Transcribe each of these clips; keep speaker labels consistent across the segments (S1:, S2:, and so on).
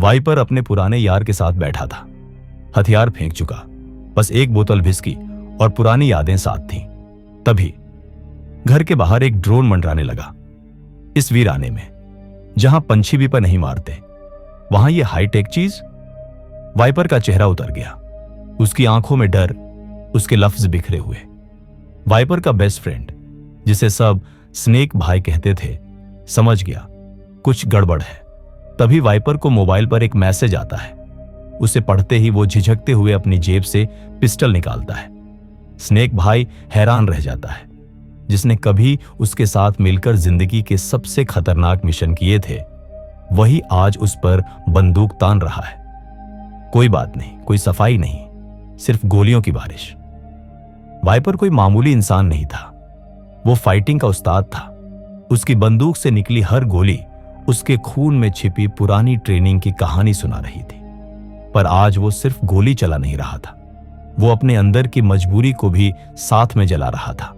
S1: Wiper अपने पुराने यार के साथ बैठा था, हथियार फेंक चुका, बस एक बोतल विस्की और पुरानी यादें साथ थीं। तभी घर के बाहर एक ड्रोन मंडराने लगा। इस वीराने में जहां पंछी भी पर नहीं मारते, वहां ये हाईटेक चीज। वाइपर का चेहरा उतर गया, उसकी आंखों में डर, उसके लफ्ज बिखरे हुए। वाइपर का बेस्ट फ्रेंड, जिसे सब स्नेक भाई कहते थे, समझ गया कुछ गड़बड़ है। तभी वाइपर को मोबाइल पर एक मैसेज आता है। उसे पढ़ते ही वो झिझकते हुए अपनी जेब से पिस्टल निकालता है। स्नेक भाई हैरान रह जाता है। जिसने कभी उसके साथ मिलकर जिंदगी के सबसे खतरनाक मिशन किए थे, वही आज उस पर बंदूक तान रहा है। कोई बात नहीं, कोई सफाई नहीं, सिर्फ गोलियों की बारिश। वाइपर कोई मामूली इंसान नहीं था, वो फाइटिंग का उस्ताद था। उसकी बंदूक से निकली हर गोली उसके खून में छिपी पुरानी ट्रेनिंग की कहानी सुना रही थी। पर आज वो सिर्फ गोली चला नहीं रहा था, वो अपने अंदर की मजबूरी को भी साथ में जला रहा था।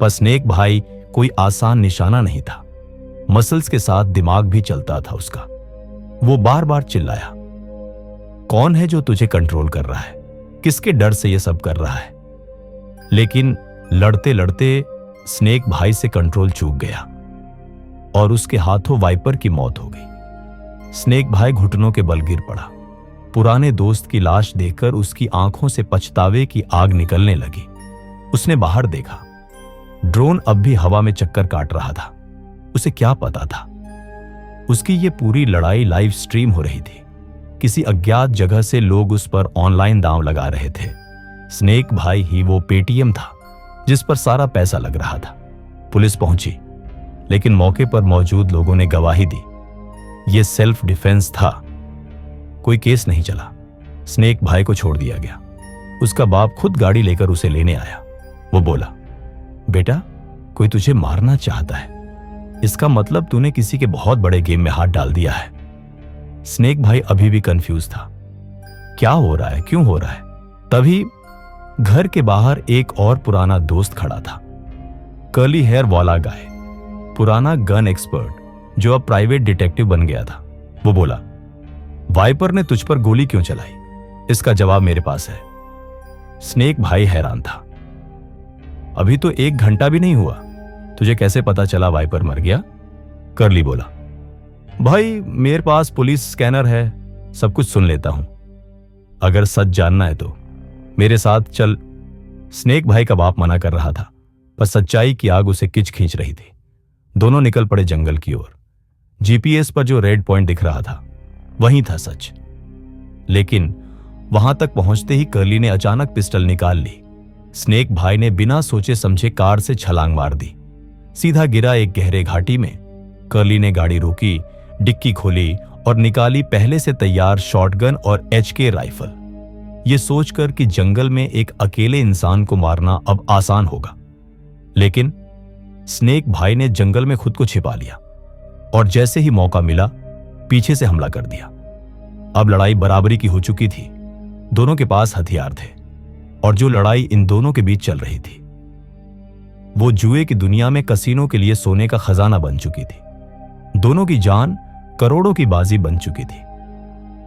S1: पर स्नेक भाई कोई आसान निशाना नहीं था, मसल्स के साथ दिमाग भी चलता था उसका। वो बार बार चिल्लाया, कौन है जो तुझे कंट्रोल कर रहा है? किसके डर से ये सब कर रहा है? लेकिन लड़ते लड़ते स्नेक भाई से कंट्रोल चूक गया और उसके हाथों वाइपर की मौत हो गई। स्नेक भाई घुटनों के बल गिर पड़ा। पुराने दोस्त की लाश देखकर उसकी आंखों से पछतावे की आग निकलने लगी। उसने बाहर देखा, ड्रोन अब भी हवा में चक्कर काट रहा था। उसे क्या पता था, उसकी ये पूरी लड़ाई लाइव स्ट्रीम हो रही थी। किसी अज्ञात जगह से लोग उस पर ऑनलाइन दांव लगा रहे थे। स्नेक भाई ही वो पेटीएम था जिस पर सारा पैसा लग रहा था। पुलिस पहुंची, लेकिन मौके पर मौजूद लोगों ने गवाही दी ये सेल्फ डिफेंस था। कोई केस नहीं चला। स्नेक भाई को छोड़ दिया गया। उसका बाप खुद गाड़ी लेकर उसे लेने आया। वो बोला, बेटा, कोई तुझे मारना चाहता है, इसका मतलब तूने किसी के बहुत बड़े गेम में हाथ डाल दिया है। स्नेक भाई अभी भी कंफ्यूज था, क्या हो रहा है, क्यों हो रहा है। तभी घर के बाहर एक और पुराना दोस्त खड़ा था, कर्ली हेयर वाला गाय, पुराना गन एक्सपर्ट जो अब प्राइवेट डिटेक्टिव बन गया था। वो बोला, वाइपर ने तुझ पर गोली क्यों चलाई? इसका जवाब मेरे पास है। स्नेक भाई हैरान था, अभी तो 1 घंटा भी नहीं हुआ, तुझे कैसे पता चला वाइपर मर गया? कर्ली बोला, भाई मेरे पास पुलिस स्कैनर है, सब कुछ सुन लेता हूं। अगर सच जानना है तो मेरे साथ चल। स्नेक भाई का बाप मना कर रहा था, पर सच्चाई की आग उसे खींच रही थी। दोनों निकल पड़े जंगल की ओर। जीपीएस पर जो रेड पॉइंट दिख रहा था वहीं था सच। लेकिन वहां तक पहुंचते ही कर्ली ने अचानक पिस्टल निकाल ली। स्नेक भाई ने बिना सोचे समझे कार से छलांग मार दी, सीधा गिरा एक गहरे घाटी में। कर्ली ने गाड़ी रोकी, डिक्की खोली और निकाली पहले से तैयार शॉटगन और HK राइफल, ये सोचकर कि जंगल में एक अकेले इंसान को मारना अब आसान होगा। लेकिन स्नेक भाई ने जंगल में खुद को छिपा लिया और जैसे ही मौका मिला पीछे से हमला कर दिया। अब लड़ाई बराबरी की हो चुकी थी, दोनों के पास हथियार थे और जो लड़ाई इन दोनों के बीच चल रही थी वो जुए की दुनिया में कसीनो के लिए सोने का खजाना बन चुकी थी। दोनों की जान करोड़ों की बाजी बन चुकी थी।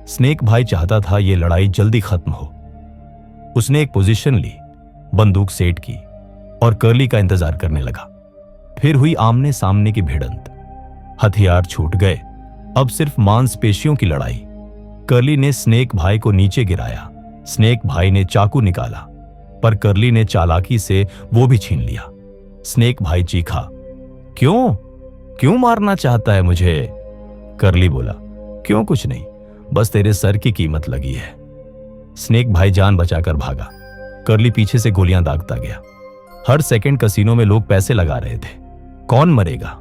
S1: स्नेक भाई चाहता था ये लड़ाई जल्दी खत्म हो। उसने एक पोजीशन ली, बंदूक सेट की और कर्ली का इंतजार करने लगा। फिर हुई आमने सामने की भिड़ंत। हथियार छूट गए, अब सिर्फ मांसपेशियों की लड़ाई। कर्ली ने स्नेक भाई को नीचे गिराया। स्नेक भाई ने चाकू निकाला, पर कर्ली ने चालाकी से वो भी छीन लिया। स्नेक भाई चीखा, क्यों क्यों मारना चाहता है मुझे? कर्ली बोला, क्यों कुछ नहीं, बस तेरे सर की कीमत लगी है। स्नेक भाई जान बचाकर भागा। कर्ली पीछे से गोलियां दागता गया। हर सेकंड कसीनो में लोग पैसे लगा रहे थे। कौन मरेगा,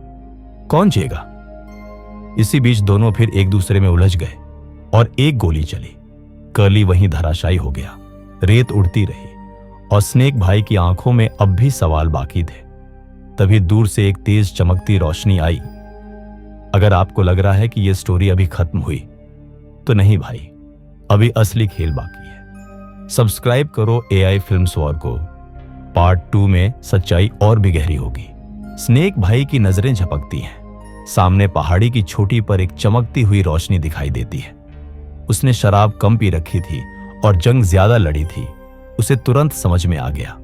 S1: कौन जिएगा? इसी बीच दोनों फिर एक दूसरे में उलझ गए और एक गोली चली। कर्ली वहीं धराशायी हो गया। रेत उड़ती रही और स्नेक भाई की आंखों में अब भी सवाल बाकी थे। तभी दूर से एक तेज चमकती रोशनी आई। अगर आपको लग रहा है कि यह स्टोरी अभी खत्म हुई, तो नहीं भाई, अभी असली खेल बाकी है। सब्सक्राइब करो AI फिल्म्स वॉर को। पार्ट 2 में सच्चाई और भी गहरी होगी। स्नेक भाई की नजरें झपकती हैं। सामने पहाड़ी की चोटी पर एक चमकती हुई रोशनी दिखाई देती है। उसने शराब कम पी रखी थी और जंग ज्यादा लड़ी थी, उसे तुरंत समझ में आ गया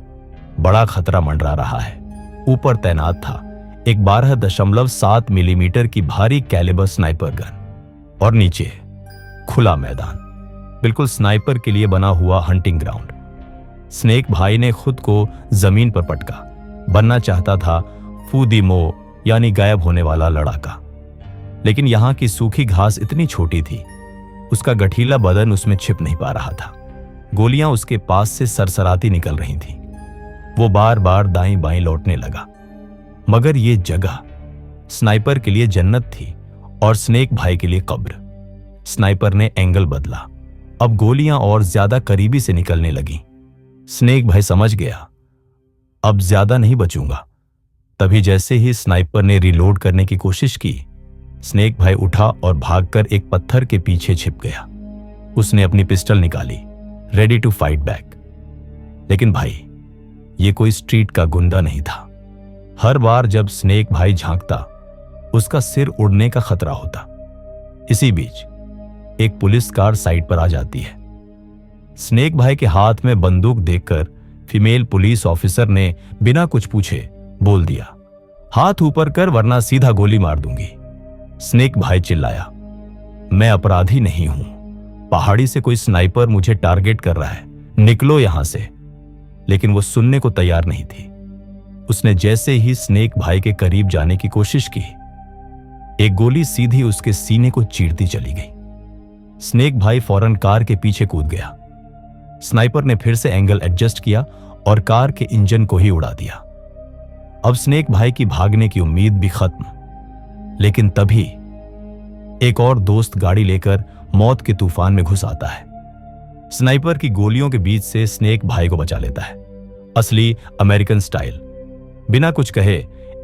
S1: बड़ा खतरा मंडरा रहा है। ऊपर तैनात था एक 12.7 मिलीमीटर की भारी कैलिबर स्नाइपर गन और नीचे खुला मैदान, बिल्कुल स्नाइपर के लिए बना हुआ हंटिंग ग्राउंड। स्नेक भाई ने खुद को जमीन पर पटका, बनना चाहता था फूदीमो यानी गायब होने वाला लड़ाका, लेकिन यहां की सूखी घास इतनी छोटी थी, उसका गठीला बदन उसमें छिप नहीं पा रहा था। गोलियां उसके पास से सरसराती निकल रही थीं। वो बार बार दाईं बाईं लौटने लगा, मगर ये जगह स्नाइपर के लिए जन्नत थी और स्नेक भाई के लिए कब्र। स्नाइपर ने एंगल बदला, अब गोलियां और ज्यादा करीबी से निकलने लगीं। स्नेक भाई समझ गया, अब ज्यादा नहीं बचूंगा। तभी जैसे ही स्नाइपर ने रिलोड करने की कोशिश की, स्नेक भाई उठा और भागकर एक पत्थर के पीछे छिप गया। उसने अपनी पिस्टल निकाली, रेडी टू फाइट बैक। लेकिन भाई, ये कोई स्ट्रीट का गुंडा नहीं था। हर बार जब स्नेक भाई झांकता, उसका सिर उड़ने का खतरा होता। इसी बीच एक पुलिस कार साइड पर आ जाती है। स्नेक भाई के हाथ में बंदूक देखकर फीमेल पुलिस ऑफिसर ने बिना कुछ पूछे बोल दिया, हाथ ऊपर कर वरना सीधा गोली मार दूंगी। स्नेक भाई चिल्लाया, मैं अपराधी नहीं हूं, पहाड़ी से कोई स्नाइपर मुझे टारगेट कर रहा है, निकलो यहां से। लेकिन वो सुनने को तैयार नहीं थी। उसने जैसे ही स्नेक भाई के करीब जाने की कोशिश की, एक गोली सीधी उसके सीने को चीरती चली गई। स्नेक भाई फौरन कार के पीछे कूद गया। स्नाइपर ने फिर से एंगल एडजस्ट किया और कार के इंजन को ही उड़ा दिया। अब स्नेक भाई की भागने की उम्मीद भी खत्म। लेकिन तभी एक और दोस्त गाड़ी लेकर मौत के तूफान में घुस आता है। स्नाइपर की गोलियों के बीच से स्नेक भाई को बचा लेता है। असली अमेरिकन स्टाइल, बिना कुछ कहे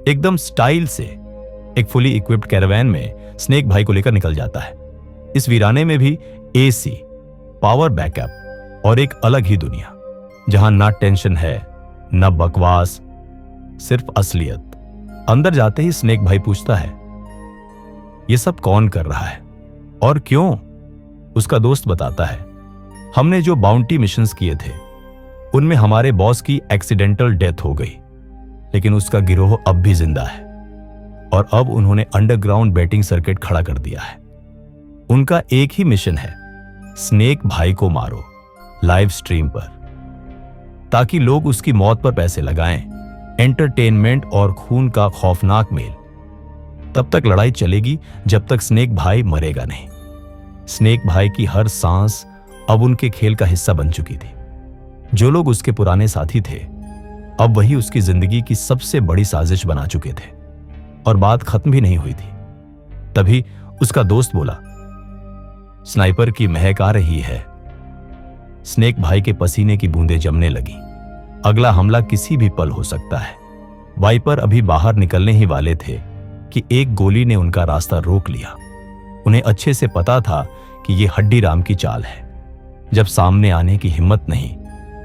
S1: एकदम स्टाइल से एक फुली इक्विप्ड कैरावैन में स्नेक भाई को लेकर निकल जाता है। इस वीराने में भी एसी, पावर बैकअप और एक अलग ही दुनिया, जहां ना टेंशन है ना बकवास, सिर्फ असलियत। अंदर जाते ही स्नेक भाई पूछता है, ये सब कौन कर रहा है और क्यों? उसका दोस्त बताता है, हमने जो बाउंटी मिशंस किए थे उनमें हमारे बॉस की एक्सीडेंटल डेथ हो गई, लेकिन उसका गिरोह अब भी जिंदा है और अब उन्होंने अंडरग्राउंड बेटिंग सर्किट खड़ा कर दिया है। उनका एक ही मिशन है, स्नेक भाई को मारो लाइव स्ट्रीम पर, ताकि लोग उसकी मौत पर पैसे लगाएं। एंटरटेनमेंट और खून का खौफनाक मेल। तब तक लड़ाई चलेगी जब तक स्नेक भाई मरेगा नहीं। स्नेक भाई की हर सांस अब उनके खेल का हिस्सा बन चुकी थी। जो लोग उसके पुराने साथी थे, अब वही उसकी जिंदगी की सबसे बड़ी साजिश बना चुके थे और बात खत्म भी नहीं हुई थी। तभी उसका दोस्त बोला, स्नाइपर की महक आ रही है। स्नेक भाई के पसीने की बूंदें जमने लगी। अगला हमला किसी भी पल हो सकता है। वाइपर अभी बाहर निकलने ही वाले थे कि एक गोली ने उनका रास्ता रोक लिया। उन्हें अच्छे से पता था कि यह हड्डीराम की चाल है। जब सामने आने की हिम्मत नहीं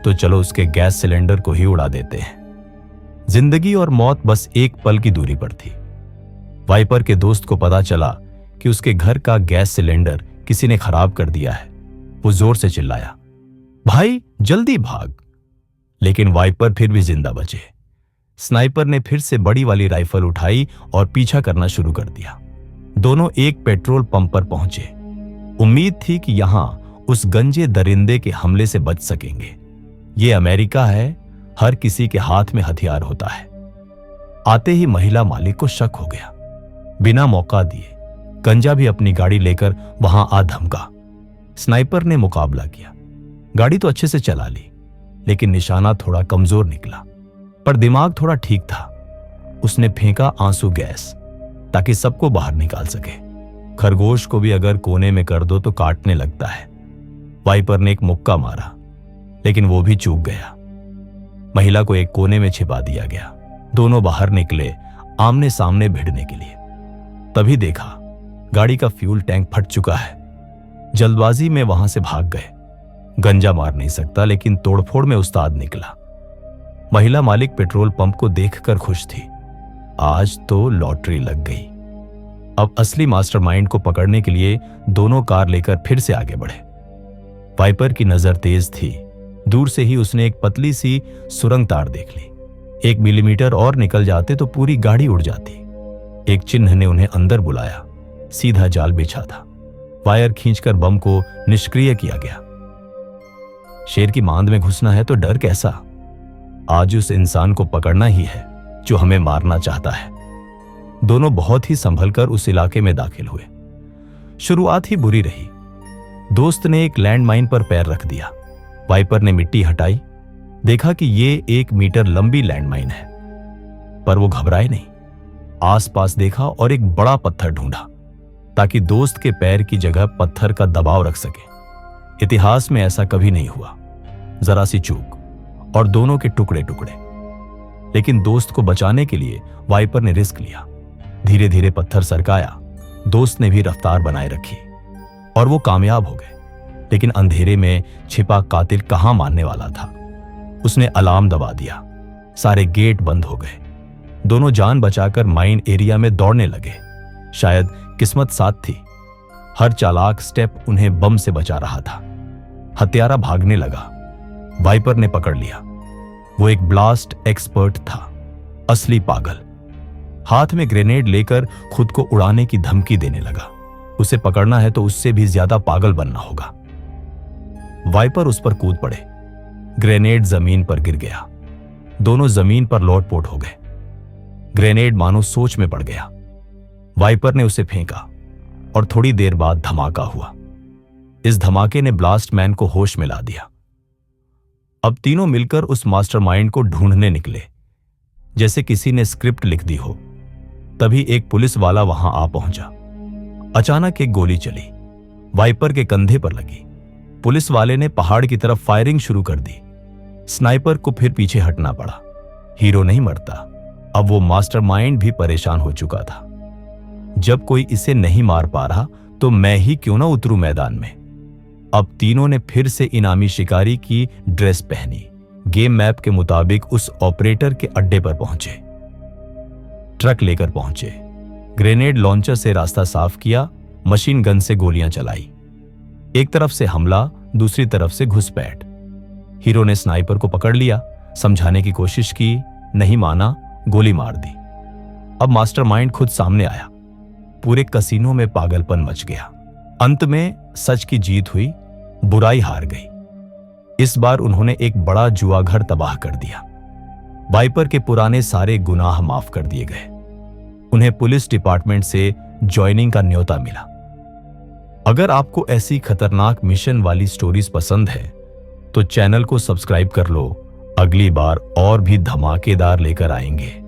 S1: तो चलो उसके गैस सिलेंडर को ही उड़ा देते हैं। जिंदगी और मौत बस एक पल की दूरी पर थी। वाइपर के दोस्त को पता चला कि उसके घर का गैस सिलेंडर किसी ने खराब कर दिया है। वो जोर से चिल्लाया, भाई जल्दी भाग। लेकिन वाइपर फिर भी जिंदा बचे। स्नाइपर ने फिर से बड़ी वाली राइफल उठाई और पीछा करना शुरू कर दिया। दोनों एक पेट्रोल पंप पर पहुंचे। उम्मीद थी कि यहां उस गंजे दरिंदे के हमले से बच सकेंगे। ये अमेरिका है, हर किसी के हाथ में हथियार होता है। आते ही महिला मालिक को शक हो गया। बिना मौका दिए गंजा भी अपनी गाड़ी लेकर वहां आ धमका। स्नाइपर ने मुकाबला किया। गाड़ी तो अच्छे से चला ली, लेकिन निशाना थोड़ा कमजोर निकला, पर दिमाग थोड़ा ठीक था। उसने फेंका आंसू गैस ताकि सबको बाहर निकाल सके। खरगोश को भी अगर कोने में कर दो तो काटने लगता है। वाइपर ने एक मुक्का मारा, लेकिन वो भी चूक गया। महिला को एक कोने में छिपा दिया गया। दोनों बाहर निकले आमने सामने भिड़ने के लिए। तभी देखा गाड़ी का फ्यूल टैंक फट चुका है। जल्दबाजी में वहां से भाग गए। गंजा मार नहीं सकता, लेकिन तोड़फोड़ में उस्ताद निकला। महिला मालिक पेट्रोल पंप को देखकर खुश थी। आज तो लॉटरी लग गई। अब असली मास्टरमाइंड को पकड़ने के लिए दोनों कार लेकर फिर से आगे बढ़े। वाइपर की नजर तेज थी। दूर से ही उसने एक पतली सी सुरंग तार देख ली। 1 मिलीमीटर और निकल जाते तो पूरी गाड़ी उड़ जाती। एक चिन्ह ने उन्हें अंदर बुलाया। सीधा जाल बिछा था। वायर खींचकर बम को निष्क्रिय किया गया। शेर की मांद में घुसना है तो डर कैसा? आज उस इंसान को पकड़ना ही है जो हमें मारना चाहता है। दोनों बहुत ही संभलकर उस इलाके में दाखिल हुए। शुरुआत ही बुरी रही। दोस्त ने एक लैंडमाइन पर पैर रख दिया। वाइपर ने मिट्टी हटाई। देखा कि ये 1 मीटर लंबी लैंडमाइन है, पर वो घबराए नहीं। आसपास देखा और एक बड़ा पत्थर ढूंढा ताकि दोस्त के पैर की जगह पत्थर का दबाव रख सके। इतिहास में ऐसा कभी नहीं हुआ। जरा सी चूक और दोनों के टुकड़े टुकड़े। लेकिन दोस्त को बचाने के लिए वाइपर ने रिस्क लिया। धीरे धीरे पत्थर सरकाया। दोस्त ने भी रफ्तार बनाए रखी और वो कामयाब हो गए। लेकिन अंधेरे में छिपा कातिल कहां मानने वाला था। उसने अलार्म दबा दिया। सारे गेट बंद हो गए। दोनों जान बचाकर माइन एरिया में दौड़ने लगे। शायद किस्मत साथ थी। हर चालाक स्टेप उन्हें बम से बचा रहा था। हत्यारा भागने लगा। वाइपर ने पकड़ लिया। वो एक ब्लास्ट एक्सपर्ट था, असली पागल। हाथ में ग्रेनेड लेकर खुद को उड़ाने की धमकी देने लगा। उसे पकड़ना है तो उससे भी ज्यादा पागल बनना होगा। वाइपर उस पर कूद पड़े। ग्रेनेड जमीन पर गिर गया। दोनों जमीन पर लोटपोट हो गए। ग्रेनेड मानो सोच में पड़ गया। वाइपर ने उसे फेंका और थोड़ी देर बाद धमाका हुआ। इस धमाके ने ब्लास्ट मैन को होश में ला दिया। अब तीनों मिलकर उस मास्टरमाइंड को ढूंढने निकले, जैसे किसी ने स्क्रिप्ट लिख दी हो। तभी एक पुलिस वाला वहां आ पहुंचा। अचानक एक गोली चली। वाइपर के कंधे पर लगी। पुलिस वाले ने पहाड़ की तरफ फायरिंग शुरू कर दी। स्नाइपर को फिर पीछे हटना पड़ा। हीरो नहीं मरता। अब वो मास्टरमाइंड भी परेशान हो चुका था। जब कोई इसे नहीं मार पा रहा तो मैं ही क्यों ना उतरूं मैदान में। अब तीनों ने फिर से इनामी शिकारी की ड्रेस पहनी। गेम मैप के मुताबिक उस ऑपरेटर के अड्डे पर पहुंचे। ट्रक लेकर पहुंचे। ग्रेनेड लॉन्चर से रास्ता साफ किया। मशीन गन से गोलियां चलाई। एक तरफ से हमला, दूसरी तरफ से घुसपैठ। हीरो ने स्नाइपर को पकड़ लिया। समझाने की कोशिश की, नहीं माना, गोली मार दी। अब मास्टरमाइंड खुद सामने आया। पूरे कसीनो में पागलपन मच गया। अंत में सच की जीत हुई। बुराई हार गई। इस बार उन्होंने एक बड़ा जुआ घर तबाह कर दिया। वाइपर के पुराने सारे गुनाह माफ कर दिए गए। उन्हें पुलिस डिपार्टमेंट से ज्वाइनिंग का न्योता मिला। अगर आपको ऐसी खतरनाक मिशन वाली स्टोरीज पसंद है तो चैनल को सब्सक्राइब कर लो। अगली बार और भी धमाकेदार लेकर आएंगे।